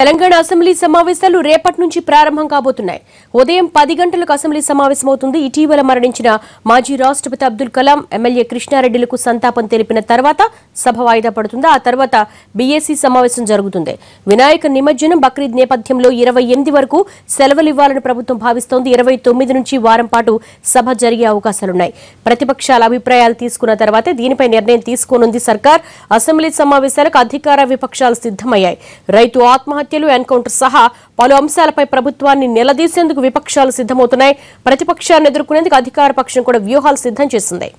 Telangana assembly సమావేశాలు రేపటి నుంచి ప్రారంభం కాబోతున్నాయి. ఉదయం 10 గంటలకు అసెంబ్లీ సమావేశమవుతుంది. ఇటీవల మరణించిన మాజీ రాష్ట్రపతి అబ్దుల్ కలాం, ఎమ్మెల్యే కృష్ణారెడ్డిలకు సంతాపం తెలిపిన తర్వాత సభ వాయిదా పడుతుంది. ఆ తర్వాత బీఏసీ సమావేశం జరుగుతుంది. వినాయక నిమజ్జనం, బక్రీద్ నేపథ్యంలో 28 వరకు సెలవులు ఇవ్వాలని ప్రభుత్వం భావిస్తోంది. 29 నుంచి వారం పాటు సభ జరిగే అవకాశాలున్నాయి. ప్రతిపక్షాల అభిప్రాయాలు తీసుకున్న తర్వాతే దీనిపై నిర్ణయం తీసుకోనుంది సర్కార్. అసెంబ్లీ సమావేశాలకు అధికార విపక్షాలు సిద్ధమయ్యాయి. రైతు ఆత్మహత్యలు, ఎన్కౌంటర్ సహా పలు అంశాలపై ప్రభుత్వాన్ని నిలదీసేందుకు విపక్షాలు సిద్ధమవుతున్నాయి. ప్రతిపక్షాన్ని ఎదుర్కొనేందుకు అధికార పక్షం కూడా వ్యూహాలు సిద్ధం చేసింది.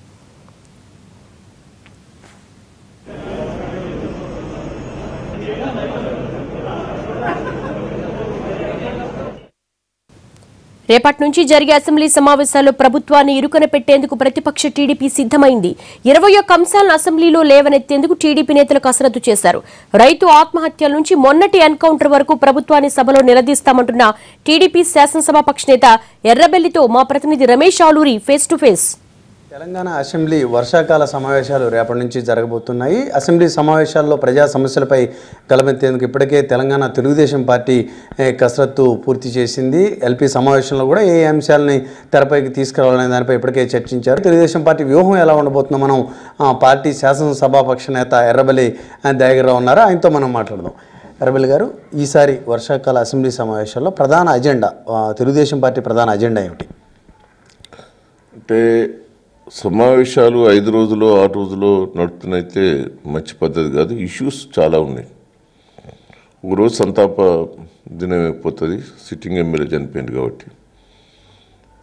రేపటి నుంచి జరిగే అసెంబ్లీ సమావేశాల్లో ప్రభుత్వాన్ని ఇరుకన పెట్టేందుకు ప్రతిపక్ష టీడీపీ సిద్ధమైంది. 21 అంశాలను అసెంబ్లీలో లేవనెత్తేందుకు టీడీపీ నేతలు కసరత్తు చేశారు. రైతు ఆత్మహత్యల నుంచి మొన్నటి ఎన్కౌంటర్ వరకు ప్రభుత్వాన్ని సభలో నిలదీస్తామంటున్న టీడీపీ శాసనసభాపక్ష నేత ఎర్రబెల్లితో మా ప్రతినిధి Ramesh Aluri face to face. Telangana assembly వర్షాకాల సమావేశాలు రేపటి నుంచి జరగబోతున్నాయి. అసెంబ్లీ సమావేశాల్లో ప్రజా సమస్యలపై గలమెత్తేందుకు ఇప్పటికే తెలంగాణ తెలుగుదేశం పార్టీ కసరత్తు పూర్తి చేసింది. ఎల్పీ సమావేశంలో కూడా ఏ అంశాలని తెరపైకి తీసుకురావాలనే దానిపై ఇప్పటికే చర్చించారు. తెలుగుదేశం పార్టీ వ్యూహం ఎలా ఉండబోతుందో మనం పార్టీ శాసనసభాపక్ష నేత ఎర్రబెల్లి దయాకర్రావు ఉన్నారు, ఆయనతో మనం మాట్లాడదాం. ఎర్రబెల్లి గారు, ఈసారి వర్షాకాల అసెంబ్లీ సమావేశాల్లో ప్రధాన అజెండా, తెలుగుదేశం పార్టీ ప్రధాన అజెండా ఏమిటి? అంటే సమావేశాలు 5 రోజులు 6 రోజులు నడుపుతున్నైతే మంచి పద్ధతి కాదు. ఇష్యూస్ చాలా ఉన్నాయి. ఒకరోజు సంతాప దినం అయిపోతుంది, సిట్టింగ్ ఎమ్మెల్యే చనిపోయింది కాబట్టి.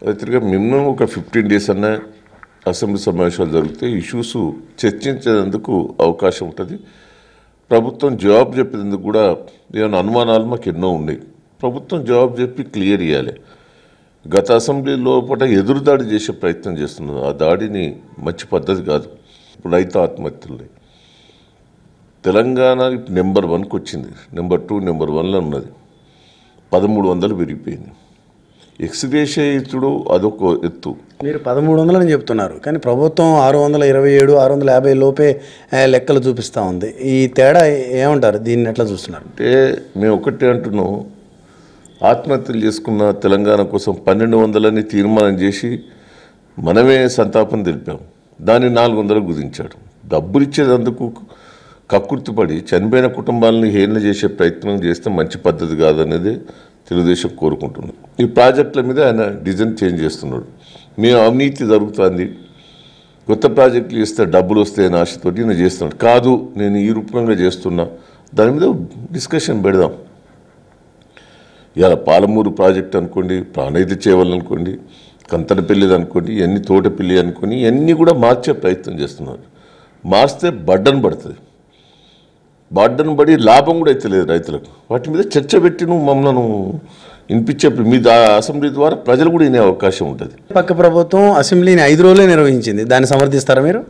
అది తిరిగి మినిమం ఒక 15 days అన్న అసెంబ్లీ సమావేశాలు జరిగితే ఇష్యూస్ చర్చించేందుకు అవకాశం ఉంటుంది. ప్రభుత్వం జవాబు చెప్పేందుకు కూడా ఏమైనా అనుమానాలు మాకు ఎన్నో ఉన్నాయి. ప్రభుత్వం జవాబు చెప్పి క్లియర్ చేయాలి. గత అసెంబ్లీ లోపల ఎదురుదాడి చేసే ప్రయత్నం చేస్తున్నారు. ఆ దాడిని మంచి పద్ధతి కాదు. ఇప్పుడు రైతు ఆత్మహత్యలు తెలంగాణ నెంబర్ 1కి వచ్చింది, నెంబర్ 2 నెంబర్ 1లో ఉన్నది. 1300 పెరిగిపోయింది. ఎక్స్గ్రేషియా ఇచ్చుడు అదొక ఎత్తు. మీరు 1300 అని చెప్తున్నారు, కానీ ప్రభుత్వం 627, 650 లోపే లెక్కలు చూపిస్తూ ఉంది. ఈ తేడా ఏమంటారు? దీన్ని ఎట్లా చూస్తున్నారు? అంటే మేము ఒకటే అంటున్నాం, ఆత్మహత్యలు చేసుకున్న తెలంగాణ కోసం 1200 తీర్మానం చేసి మనమే సంతాపం తెలిపాం. దాన్ని 400 కుదించాడు. డబ్బులు ఇచ్చేందుకు కక్కుర్తిపడి చనిపోయిన కుటుంబాలను హేళన చేసే ప్రయత్నం చేస్తే మంచి పద్ధతి కాదనేది తెలుగుదేశం కోరుకుంటున్నాం. ఈ ప్రాజెక్టుల మీద ఆయన డిజైన్ చేంజ్ చేస్తున్నాడు. మేము అవినీతి జరుగుతుంది, కొత్త ప్రాజెక్టులు ఇస్తే డబ్బులు వస్తాయని ఆశతోటి నేను చేస్తున్నాడు. కాదు, నేను ఈ రూపంగా చేస్తున్నా, దాని మీద డిస్కషన్ పెడదాం. ఇలా పాలమూరు ప్రాజెక్ట్ అనుకోండి, ప్రాణైతే చేయాలనుకోండి, కంతనపల్లి అనుకోండి, ఇవన్నీ తోటపల్లి అనుకోని ఇవన్నీ కూడా మార్చే ప్రయత్నం చేస్తున్నారు. మార్చితే బడ్డను పడుతుంది. బడ్డను పడి లాభం కూడా అయితే లేదు రైతులకు. వాటి మీద చర్చ పెట్టి నువ్వు మమ్మల్ని వినిపించే మీ అసెంబ్లీ ద్వారా ప్రజలు కూడా వినే అవకాశం ఉంటుంది. పక్క ప్రభుత్వం అసెంబ్లీని 5 రోజులే నిర్వహించింది, దాన్ని సమర్థిస్తారా మీరు?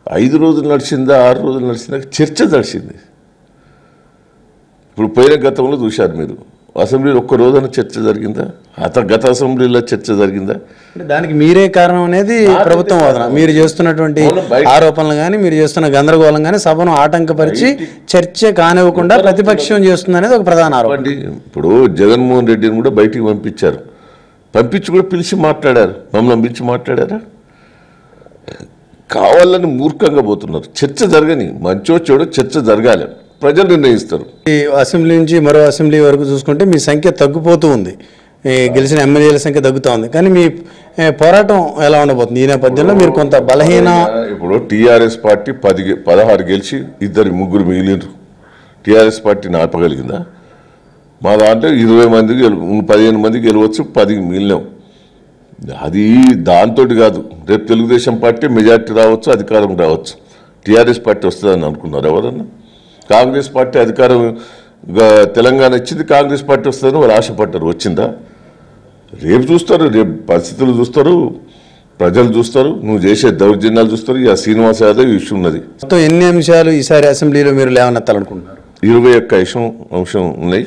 5 రోజులు నడిచిందా 6 రోజులు నడిచిందా చర్చ నడిచింది. ఇప్పుడు పోయిన గతంలో చూశారు మీరు, అసెంబ్లీలో ఒక్క రోజున చర్చ జరిగిందా? గత అసెంబ్లీలో చర్చ జరిగిందా? దానికి మీరే కారణం అనేది ప్రభుత్వం వాదన. మీరు చేస్తున్నటువంటి ఆరోపణలు కానీ, మీరు చేస్తున్న గందరగోళం కానీ సభను ఆటంకపరిచి చర్చ కానివ్వకుండా ప్రతిపక్షం చేస్తుంది అనేది ఒక ప్రధాన ఆరోపణ. ఇప్పుడు జగన్మోహన్ రెడ్డిని కూడా బయటికి పంపించారు. పంపించి కూడా పిలిచి మాట్లాడారు. మమ్మల్ని పిలిచి మాట్లాడారా? కావాలని మూర్ఖంగా పోతున్నారు. చర్చ జరగని, మంచో చెడో చర్చ జరగాలి, ప్రజలు నిర్ణయిస్తారు. ఈ అసెంబ్లీ నుంచి మరో అసెంబ్లీ వరకు చూసుకుంటే మీ సంఖ్య తగ్గిపోతూ ఉంది, గెలిచిన ఎమ్మెల్యేల సంఖ్య తగ్గుతూ ఉంది. కానీ మీ పోరాటం ఎలా ఉండబోతుంది ఈ నేపథ్యంలో? మీరు కొంత బలహీన. ఇప్పుడు టీఆర్ఎస్ పార్టీ 16 గెలిచి 2-3 మిగిలినరు. టీఆర్ఎస్ పార్టీని ఆపగలిగిందా? మా దాంట్లో 20 మందికి 15 మందికి గెలవచ్చు, 10 మిగిలినాం. అది దాంతో కాదు. రేపు తెలుగుదేశం పార్టీ మెజార్టీ రావచ్చు, అధికారం రావచ్చు. టీఆర్ఎస్ పార్టీ వస్తుందని అనుకున్నారు ఎవరన్నా? కాంగ్రెస్ పార్టీ అధికారం తెలంగాణ ఇచ్చింది, కాంగ్రెస్ పార్టీ వస్తుందని వాళ్ళు ఆశపడ్డారు. వచ్చిందా? రేపు చూస్తారు, రేపు పరిస్థితులు చూస్తారు, ప్రజలు చూస్తారు, నువ్వు చేసే దౌర్జన్యాలు చూస్తారు. ఇక శ్రీనివాస్ యాదవ్ ఇష్యూ ఉన్నది. మొత్తం ఎన్ని అంశాలు ఈసారి అసెంబ్లీలో మీరు లేవనెత్తాలనుకుంటున్నారు? 21 అంశం ఉన్నాయి.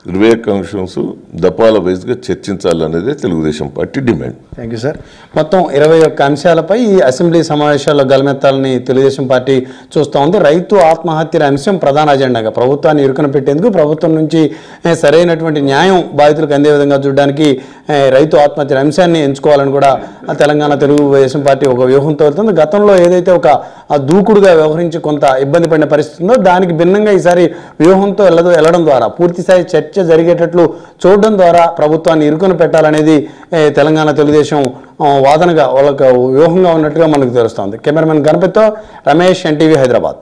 21 అంశంస్ దఫాల వైజ్గా చర్చించాలనేదే Telugu Desam party demand. Thank you sir. మొత్తం 21 అంశాలపై ఈ అసెంబ్లీ సమావేశాల్లో గలమెత్తాలని తెలుగుదేశం పార్టీ చూస్తూ ఉంది. రైతు ఆత్మహత్యల అంశం ప్రధాన అజెండాగా ప్రభుత్వాన్ని ఇరుకున పెట్టేందుకు, ప్రభుత్వం నుంచి సరైనటువంటి న్యాయం బాధితులకు అందే విధంగా చూడడానికి రైతు ఆత్మహత్యల అంశాన్ని ఎంచుకోవాలని కూడా తెలంగాణ తెలుగుదేశం పార్టీ ఒక వ్యూహంతో వెళ్తుంది. గతంలో ఏదైతే ఒక దూకుడుగా వ్యవహరించి కొంత ఇబ్బంది పడిన పరిస్థితి ఉందో దానికి భిన్నంగా ఈసారి వ్యూహంతో వెళ్ళడం ద్వారా పూర్తిస్థాయి చర్చ జరిగేటట్లు చూడడం ద్వారా ప్రభుత్వాన్ని ఇరుకున పెట్టాలనేది తెలంగాణ తెలుగుదేశం వాదనగా వాళ్ళకు వ్యూహంగా ఉన్నట్టుగా మనకు తెలుస్తోంది. కెమెరామెన్ గణపతితో రమేష్, ఎన్టీవీ, హైదరాబాద్.